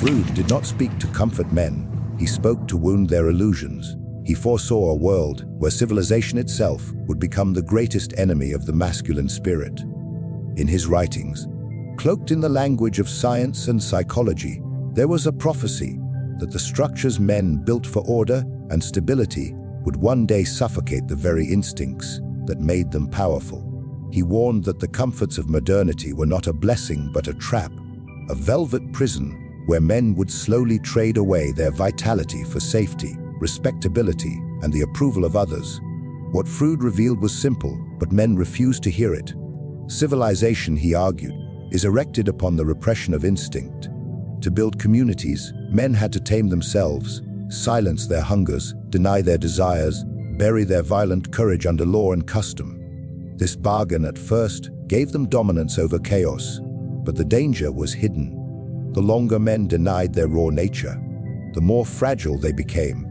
Freud did not speak to comfort men, he spoke to wound their illusions. He foresaw a world where civilization itself would become the greatest enemy of the masculine spirit. In his writings, cloaked in the language of science and psychology, there was a prophecy that the structures men built for order and stability would one day suffocate the very instincts that made them powerful. He warned that the comforts of modernity were not a blessing but a trap, a velvet prison where men would slowly trade away their vitality for safety, respectability, and the approval of others. What Freud revealed was simple, but men refused to hear it. Civilization, he argued, is erected upon the repression of instinct. To build communities, men had to tame themselves, silence their hungers, deny their desires, bury their violent courage under law and custom. This bargain at first gave them dominance over chaos, but the danger was hidden. The longer men denied their raw nature, the more fragile they became,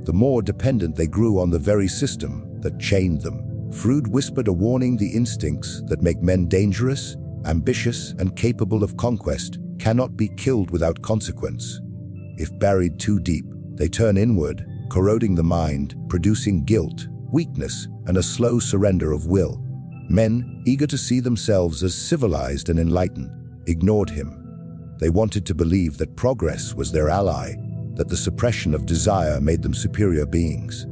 the more dependent they grew on the very system that chained them. Freud whispered a warning: the instincts that make men dangerous, ambitious, and capable of conquest cannot be killed without consequence. If buried too deep, they turn inward, corroding the mind, producing guilt, weakness, and a slow surrender of will. Men, eager to see themselves as civilized and enlightened, ignored him. They wanted to believe that progress was their ally, that the suppression of desire made them superior beings.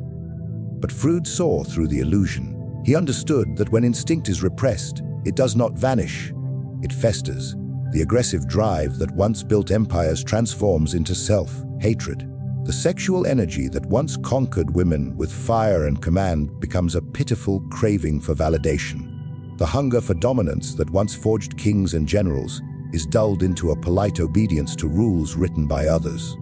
But Freud saw through the illusion. He understood that when instinct is repressed, it does not vanish, it festers. The aggressive drive that once built empires transforms into self-hatred. The sexual energy that once conquered women with fire and command becomes a pitiful craving for validation. The hunger for dominance that once forged kings and generals is dulled into a polite obedience to rules written by others.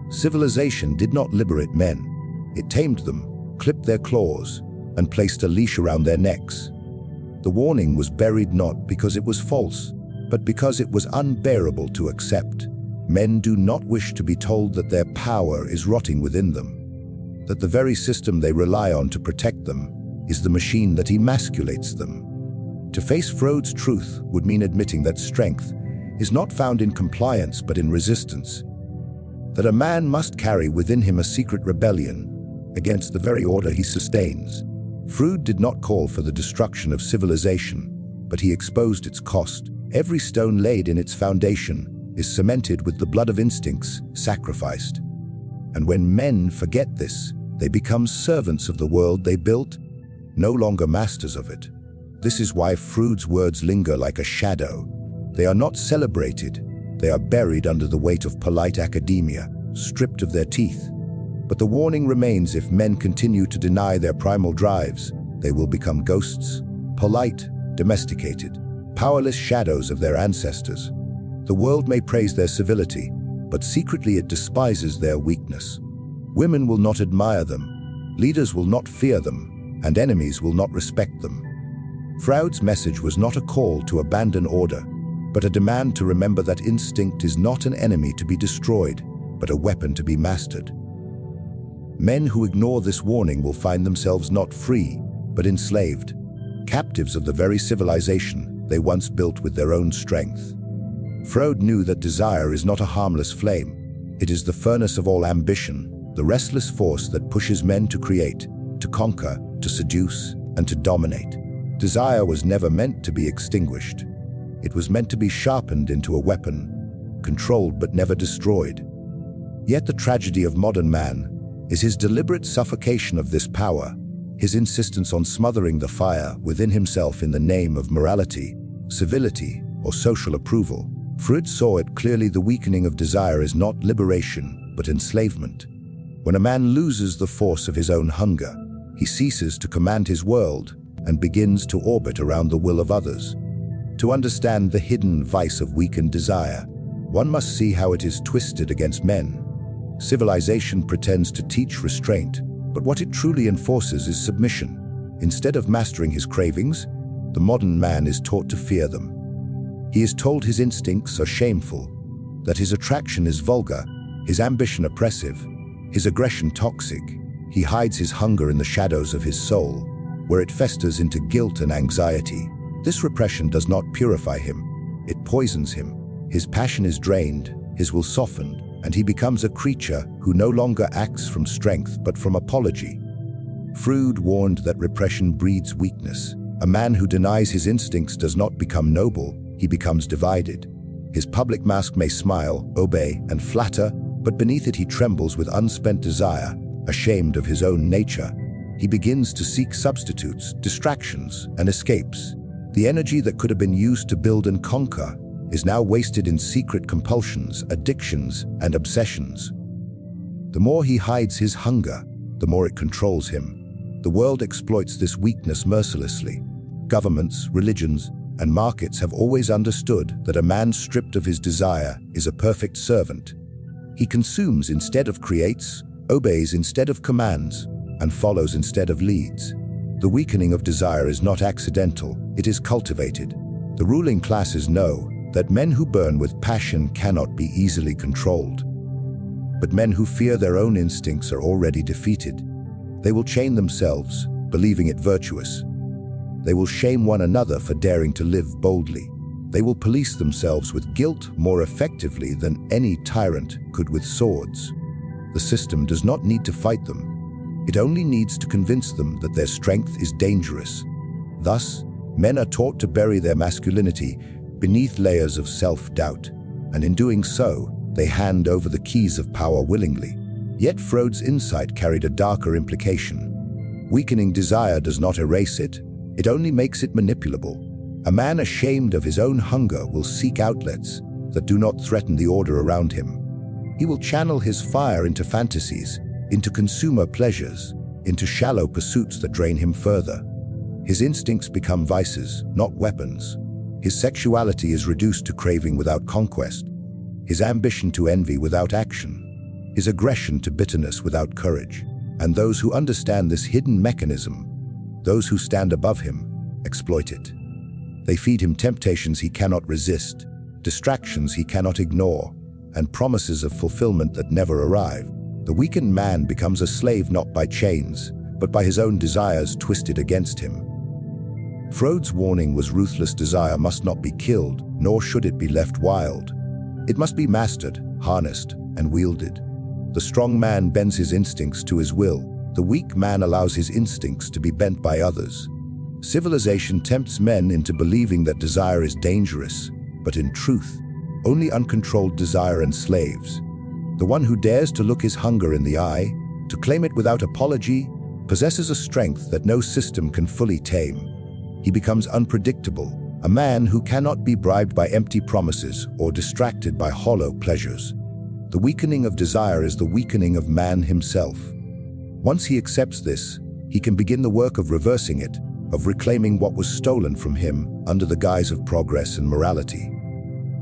Civilization did not liberate men. It tamed them, clipped their claws, and placed a leash around their necks. The warning was buried not because it was false, but because it was unbearable to accept. Men do not wish to be told that their power is rotting within them, that the very system they rely on to protect them is the machine that emasculates them. To face Freud's truth would mean admitting that strength is not found in compliance but in resistance, that a man must carry within him a secret rebellion against the very order he sustains. Freud did not call for the destruction of civilization, but he exposed its cost. Every stone laid in its foundation is cemented with the blood of instincts sacrificed. And when men forget this, they become servants of the world they built, no longer masters of it. This is why Freud's words linger like a shadow. They are not celebrated, they are buried under the weight of polite academia, stripped of their teeth. But the warning remains: if men continue to deny their primal drives, they will become ghosts, polite, domesticated, powerless shadows of their ancestors. The world may praise their civility, but secretly it despises their weakness. Women will not admire them, leaders will not fear them, and enemies will not respect them. Freud's message was not a call to abandon order, but a demand to remember that instinct is not an enemy to be destroyed, but a weapon to be mastered. Men who ignore this warning will find themselves not free, but enslaved, captives of the very civilization they once built with their own strength. Freud knew that desire is not a harmless flame. It is the furnace of all ambition, the restless force that pushes men to create, to conquer, to seduce, and to dominate. Desire was never meant to be extinguished. It was meant to be sharpened into a weapon, controlled but never destroyed. Yet the tragedy of modern man is his deliberate suffocation of this power, his insistence on smothering the fire within himself in the name of morality, civility, or social approval. Freud saw it clearly: the weakening of desire is not liberation, but enslavement. When a man loses the force of his own hunger, he ceases to command his world and begins to orbit around the will of others. To understand the hidden vice of weakened desire, one must see how it is twisted against men. Civilization pretends to teach restraint, but what it truly enforces is submission. Instead of mastering his cravings, the modern man is taught to fear them. He is told his instincts are shameful, that his attraction is vulgar, his ambition oppressive, his aggression toxic. He hides his hunger in the shadows of his soul, where it festers into guilt and anxiety. This repression does not purify him, it poisons him. His passion is drained, his will softened, and he becomes a creature who no longer acts from strength but from apology. Freud warned that repression breeds weakness. A man who denies his instincts does not become noble, he becomes divided. His public mask may smile, obey, and flatter, but beneath it he trembles with unspent desire, ashamed of his own nature. He begins to seek substitutes, distractions, and escapes. The energy that could have been used to build and conquer is now wasted in secret compulsions, addictions, and obsessions. The more he hides his hunger, the more it controls him. The world exploits this weakness mercilessly. Governments, religions, and markets have always understood that a man stripped of his desire is a perfect servant. He consumes instead of creates, obeys instead of commands, and follows instead of leads. The weakening of desire is not accidental, it is cultivated. The ruling classes know that men who burn with passion cannot be easily controlled. But men who fear their own instincts are already defeated. They will chain themselves, believing it virtuous. They will shame one another for daring to live boldly. They will police themselves with guilt more effectively than any tyrant could with swords. The system does not need to fight them. It only needs to convince them that their strength is dangerous. Thus, men are taught to bury their masculinity beneath layers of self-doubt, and in doing so, they hand over the keys of power willingly. Yet Freud's insight carried a darker implication. Weakening desire does not erase it, it only makes it manipulable. A man ashamed of his own hunger will seek outlets that do not threaten the order around him. He will channel his fire into fantasies, into consumer pleasures, into shallow pursuits that drain him further. His instincts become vices, not weapons. His sexuality is reduced to craving without conquest, his ambition to envy without action, his aggression to bitterness without courage. And those who understand this hidden mechanism, those who stand above him, exploit it. They feed him temptations he cannot resist, distractions he cannot ignore, and promises of fulfillment that never arrive. The weakened man becomes a slave not by chains, but by his own desires twisted against him. Freud's warning was ruthless desire must not be killed, nor should it be left wild. It must be mastered, harnessed, and wielded. The strong man bends his instincts to his will. The weak man allows his instincts to be bent by others. Civilization tempts men into believing that desire is dangerous, but in truth, only uncontrolled desire enslaves. The one who dares to look his hunger in the eye, to claim it without apology, possesses a strength that no system can fully tame. He becomes unpredictable, a man who cannot be bribed by empty promises or distracted by hollow pleasures. The weakening of desire is the weakening of man himself. Once he accepts this, he can begin the work of reversing it, of reclaiming what was stolen from him under the guise of progress and morality.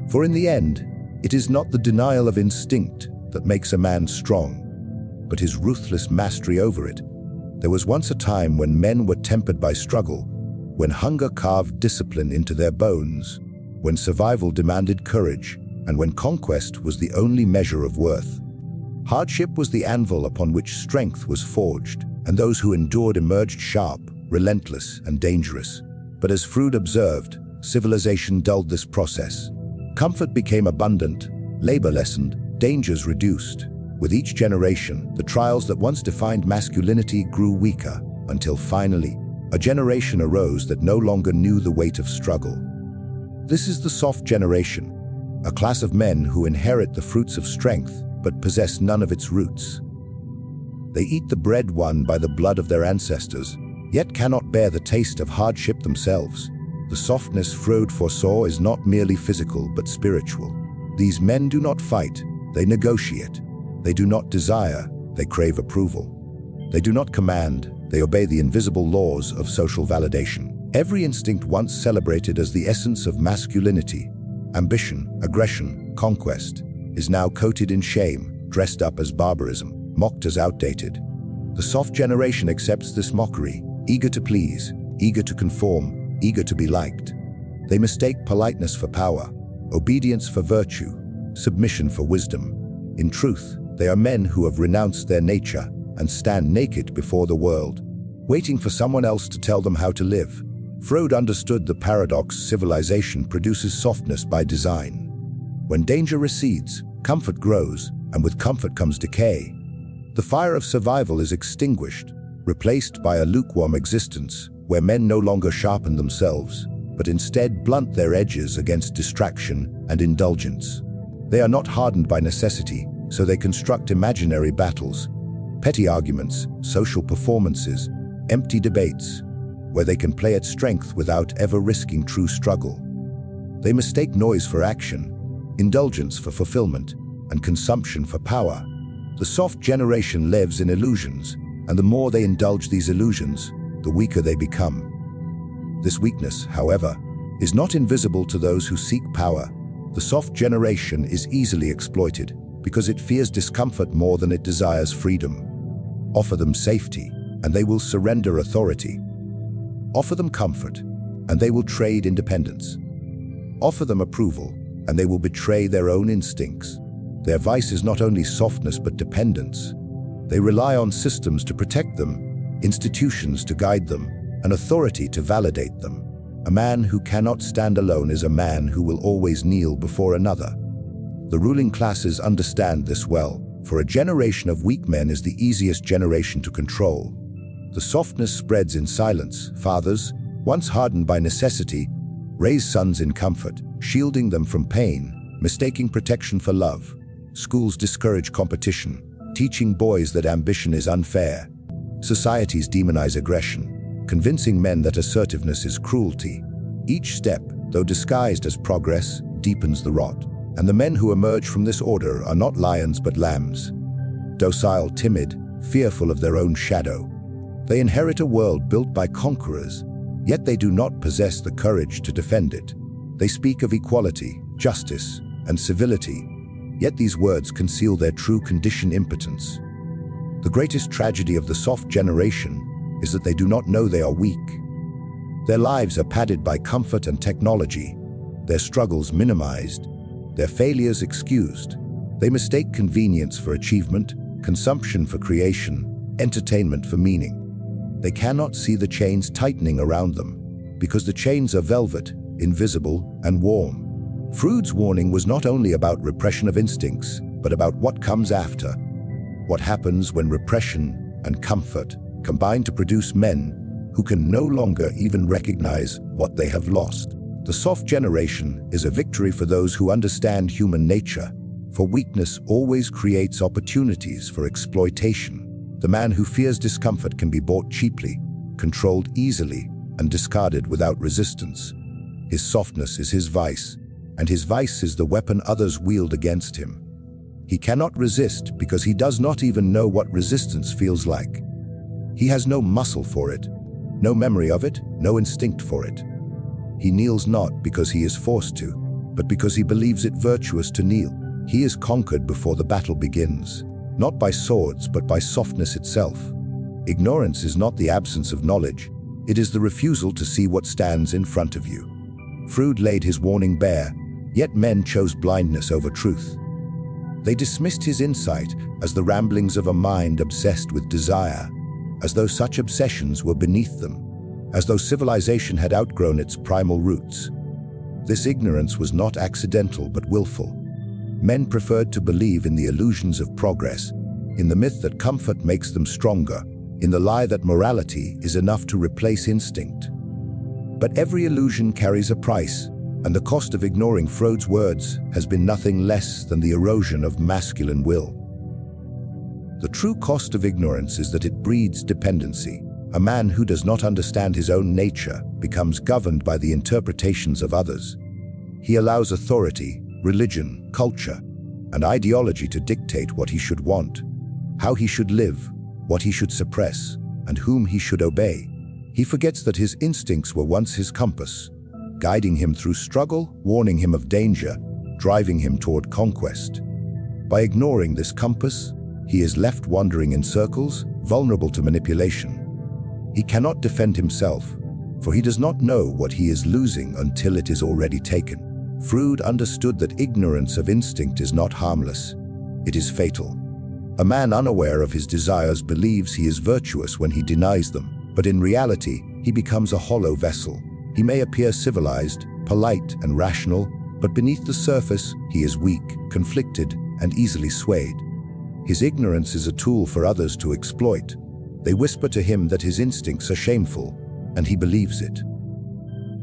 For in the end, it is not the denial of instinct that makes a man strong, but his ruthless mastery over it. There was once a time when men were tempered by struggle, when hunger carved discipline into their bones, when survival demanded courage, and when conquest was the only measure of worth. Hardship was the anvil upon which strength was forged, and those who endured emerged sharp, relentless, and dangerous. But as Freud observed, civilization dulled this process. Comfort became abundant, labor lessened, dangers reduced. With each generation, the trials that once defined masculinity grew weaker, until finally, a generation arose that no longer knew the weight of struggle. This is the soft generation, a class of men who inherit the fruits of strength but possess none of its roots. They eat the bread won by the blood of their ancestors, yet cannot bear the taste of hardship themselves. The softness Freud foresaw is not merely physical but spiritual. These men do not fight, they negotiate. They do not desire, they crave approval. They do not command, they obey the invisible laws of social validation. Every instinct once celebrated as the essence of masculinity, ambition, aggression, conquest, is now coated in shame, dressed up as barbarism, mocked as outdated. The soft generation accepts this mockery, eager to please, eager to conform, eager to be liked. They mistake politeness for power, obedience for virtue, submission for wisdom. In truth, they are men who have renounced their nature and stand naked before the world, waiting for someone else to tell them how to live. Freud understood the paradox civilization produces softness by design. When danger recedes, Comfort grows, and with comfort comes decay. The fire of survival is extinguished, replaced by a lukewarm existence, where men no longer sharpen themselves, but instead blunt their edges against distraction and indulgence. They are not hardened by necessity, so they construct imaginary battles, petty arguments, social performances, empty debates, where they can play at strength without ever risking true struggle. They mistake noise for action, indulgence for fulfillment, and consumption for power. The soft generation lives in illusions, and the more they indulge these illusions, the weaker they become. This weakness, however, is not invisible to those who seek power. The soft generation is easily exploited because it fears discomfort more than it desires freedom. Offer them safety, and they will surrender authority. Offer them comfort, and they will trade independence. Offer them approval, and they will betray their own instincts. Their vice is not only softness but dependence. They rely on systems to protect them, institutions to guide them, and authority to validate them. A man who cannot stand alone is a man who will always kneel before another. The ruling classes understand this well, for a generation of weak men is the easiest generation to control. The softness spreads in silence. Fathers, once hardened by necessity, raise sons in comfort, shielding them from pain, mistaking protection for love. Schools discourage competition, teaching boys that ambition is unfair. Societies demonize aggression, convincing men that assertiveness is cruelty. Each step, though disguised as progress, deepens the rot. And the men who emerge from this order are not lions but lambs. Docile, timid, fearful of their own shadow. They inherit a world built by conquerors, yet they do not possess the courage to defend it. They speak of equality, justice, and civility, yet these words conceal their true condition: impotence. The greatest tragedy of the soft generation is that they do not know they are weak. Their lives are padded by comfort and technology, their struggles minimized, their failures excused. They mistake convenience for achievement, consumption for creation, entertainment for meaning. They cannot see the chains tightening around them, because the chains are velvet, invisible, and warm. Freud's warning was not only about repression of instincts, but about what comes after. What happens when repression and comfort combine to produce men who can no longer even recognize what they have lost. The soft generation is a victory for those who understand human nature, for weakness always creates opportunities for exploitation. The man who fears discomfort can be bought cheaply, controlled easily, and discarded without resistance. His softness is his vice, and his vice is the weapon others wield against him. He cannot resist because he does not even know what resistance feels like. He has no muscle for it, no memory of it, no instinct for it. He kneels not because he is forced to, but because he believes it virtuous to kneel. He is conquered before the battle begins, not by swords but by softness itself. Ignorance is not the absence of knowledge, it is the refusal to see what stands in front of you. Freud laid his warning bare, yet men chose blindness over truth. They dismissed his insight as the ramblings of a mind obsessed with desire, as though such obsessions were beneath them, as though civilization had outgrown its primal roots. This ignorance was not accidental but willful. Men preferred to believe in the illusions of progress, in the myth that comfort makes them stronger, in the lie that morality is enough to replace instinct. But every illusion carries a price, and the cost of ignoring Freud's words has been nothing less than the erosion of masculine will. The true cost of ignorance is that it breeds dependency. A man who does not understand his own nature becomes governed by the interpretations of others. He allows authority, religion, culture, and ideology to dictate what he should want, how he should live, what he should suppress, and whom he should obey. He forgets that his instincts were once his compass, guiding him through struggle, warning him of danger, driving him toward conquest. By ignoring this compass, he is left wandering in circles, vulnerable to manipulation. He cannot defend himself, for he does not know what he is losing until it is already taken. Freud understood that ignorance of instinct is not harmless, it is fatal. A man unaware of his desires believes he is virtuous when he denies them, but in reality, he becomes a hollow vessel. He may appear civilized, polite, and rational, but beneath the surface, he is weak, conflicted, and easily swayed. His ignorance is a tool for others to exploit. They whisper to him that his instincts are shameful, and he believes it.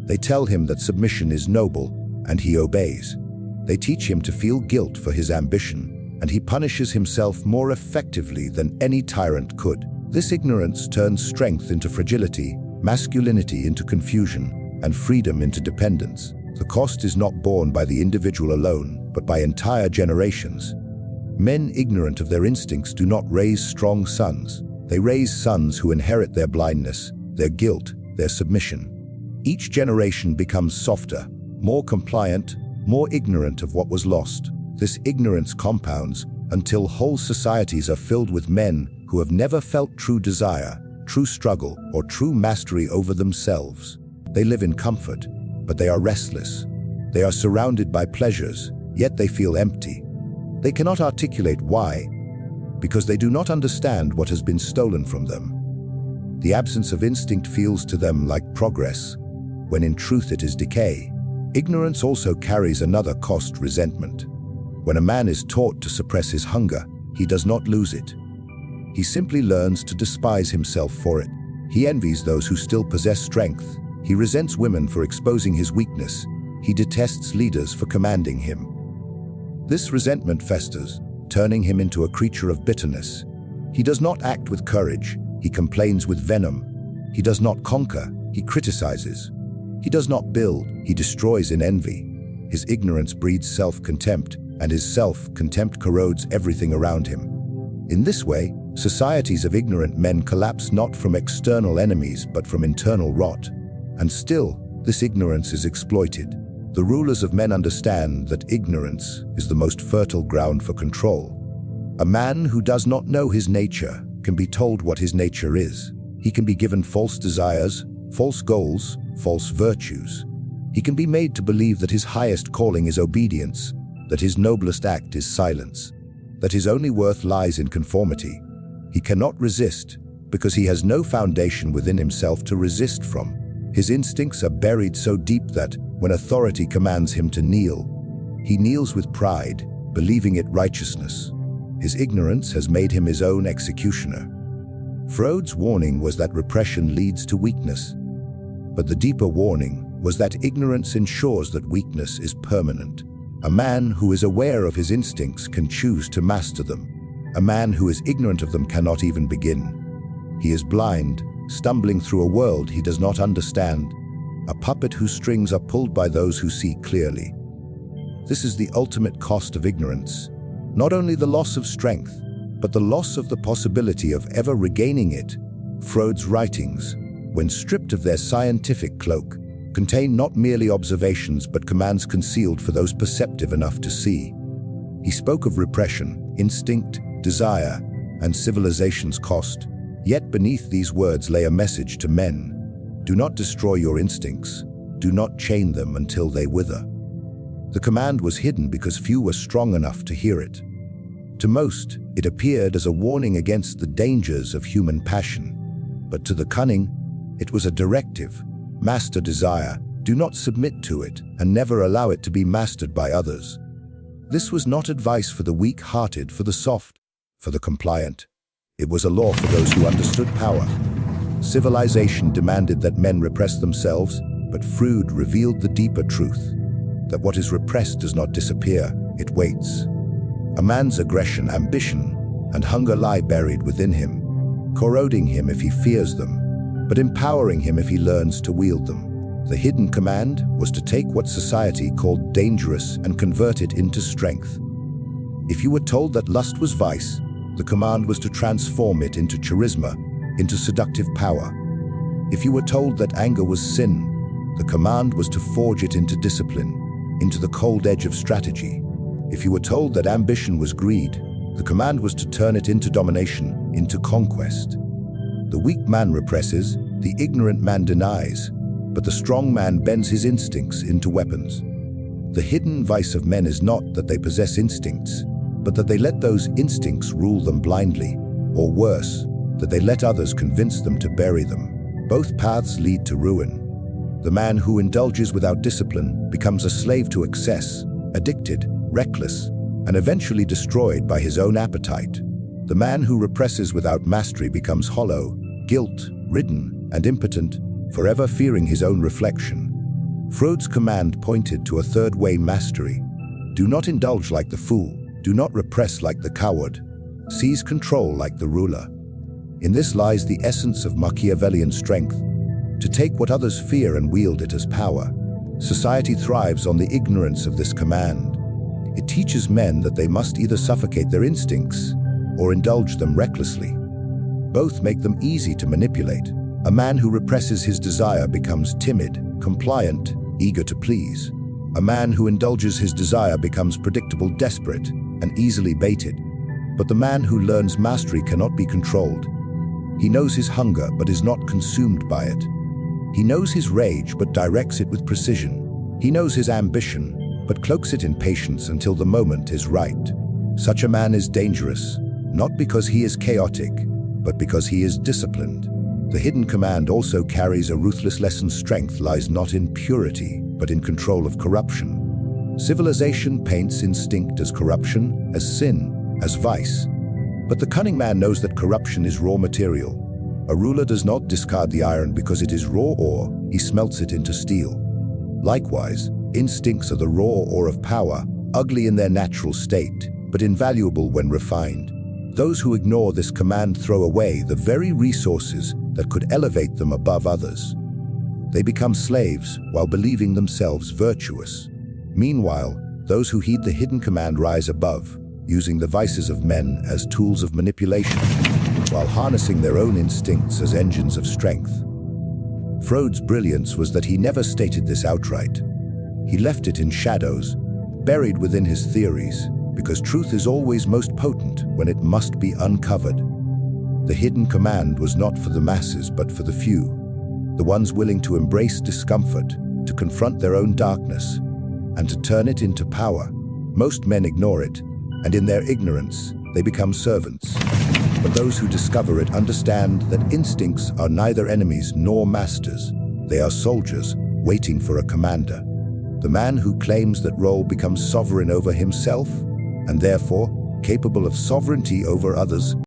They tell him that submission is noble, and he obeys. They teach him to feel guilt for his ambition, and he punishes himself more effectively than any tyrant could. This ignorance turns strength into fragility, masculinity into confusion, and freedom into dependence. The cost is not borne by the individual alone, but by entire generations. Men ignorant of their instincts do not raise strong sons. They raise sons who inherit their blindness, their guilt, their submission. Each generation becomes softer, more compliant, more ignorant of what was lost. This ignorance compounds until whole societies are filled with men who have never felt true desire, true struggle, or true mastery over themselves. They live in comfort, but they are restless. They are surrounded by pleasures, yet they feel empty. They cannot articulate why, because they do not understand what has been stolen from them. The absence of instinct feels to them like progress, when in truth it is decay. Ignorance also carries another cost: resentment. When a man is taught to suppress his hunger, he does not lose it. He simply learns to despise himself for it. He envies those who still possess strength. He resents women for exposing his weakness. He detests leaders for commanding him. This resentment festers, turning him into a creature of bitterness. He does not act with courage. He complains with venom. He does not conquer. He criticizes. He does not build. He destroys in envy. His ignorance breeds self-contempt, and his self-contempt corrodes everything around him. In this way, societies of ignorant men collapse not from external enemies, but from internal rot. And still, this ignorance is exploited. The rulers of men understand that ignorance is the most fertile ground for control. A man who does not know his nature can be told what his nature is. He can be given false desires, false goals, false virtues. He can be made to believe that his highest calling is obedience, that his noblest act is silence, that his only worth lies in conformity. He cannot resist because he has no foundation within himself to resist from. His instincts are buried so deep that, when authority commands him to kneel, he kneels with pride, believing it righteousness. His ignorance has made him his own executioner. Freud's warning was that repression leads to weakness, but the deeper warning was that ignorance ensures that weakness is permanent. A man who is aware of his instincts can choose to master them. A man who is ignorant of them cannot even begin. He is blind, stumbling through a world he does not understand, a puppet whose strings are pulled by those who see clearly. This is the ultimate cost of ignorance, not only the loss of strength, but the loss of the possibility of ever regaining it. Freud's writings, when stripped of their scientific cloak, contain not merely observations but commands concealed for those perceptive enough to see. He spoke of repression, instinct, desire, and civilization's cost. Yet beneath these words lay a message to men. Do not destroy your instincts. Do not chain them until they wither. The command was hidden because few were strong enough to hear it. To most, it appeared as a warning against the dangers of human passion. But to the cunning, it was a directive. Master desire, do not submit to it, and never allow it to be mastered by others. This was not advice for the weak-hearted, for the soft, for the compliant. It was a law for those who understood power. Civilization demanded that men repress themselves, but Freud revealed the deeper truth, that what is repressed does not disappear, it waits. A man's aggression, ambition, and hunger lie buried within him, corroding him if he fears them, but empowering him if he learns to wield them. The hidden command was to take what society called dangerous and convert it into strength. If you were told that lust was vice, the command was to transform it into charisma, into seductive power. If you were told that anger was sin, the command was to forge it into discipline, into the cold edge of strategy. If you were told that ambition was greed, the command was to turn it into domination, into conquest. The weak man represses, the ignorant man denies, but the strong man bends his instincts into weapons. The hidden vice of men is not that they possess instincts, but that they let those instincts rule them blindly, or worse, that they let others convince them to bury them. Both paths lead to ruin. The man who indulges without discipline becomes a slave to excess, addicted, reckless, and eventually destroyed by his own appetite. The man who represses without mastery becomes hollow, guilt-ridden, and impotent, forever fearing his own reflection. Freud's command pointed to a third-way mastery. Do not indulge like the fool. Do not repress like the coward. Seize control like the ruler. In this lies the essence of Machiavellian strength, to take what others fear and wield it as power. Society thrives on the ignorance of this command. It teaches men that they must either suffocate their instincts or indulge them recklessly. Both make them easy to manipulate. A man who represses his desire becomes timid, compliant, eager to please. A man who indulges his desire becomes predictable, desperate, and easily baited. But the man who learns mastery cannot be controlled. He knows his hunger but is not consumed by it. He knows his rage but directs it with precision. He knows his ambition but cloaks it in patience until the moment is right. Such a man is dangerous, not because he is chaotic, but because he is disciplined. The hidden command also carries a ruthless lesson. Strength lies not in purity, but in control of corruption. Civilization paints instinct as corruption, as sin, as vice. But the cunning man knows that corruption is raw material. A ruler does not discard the iron because it is raw ore, he smelts it into steel. Likewise, instincts are the raw ore of power, ugly in their natural state, but invaluable when refined. Those who ignore this command throw away the very resources that could elevate them above others. They become slaves while believing themselves virtuous. Meanwhile, those who heed the hidden command rise above, using the vices of men as tools of manipulation, while harnessing their own instincts as engines of strength. Freud's brilliance was that he never stated this outright. He left it in shadows, buried within his theories, because truth is always most potent when it must be uncovered. The hidden command was not for the masses but for the few, the ones willing to embrace discomfort, to confront their own darkness, and to turn it into power. Most men ignore it, and in their ignorance, they become servants. But those who discover it understand that instincts are neither enemies nor masters. They are soldiers waiting for a commander. The man who claims that role becomes sovereign over himself, and therefore capable of sovereignty over others.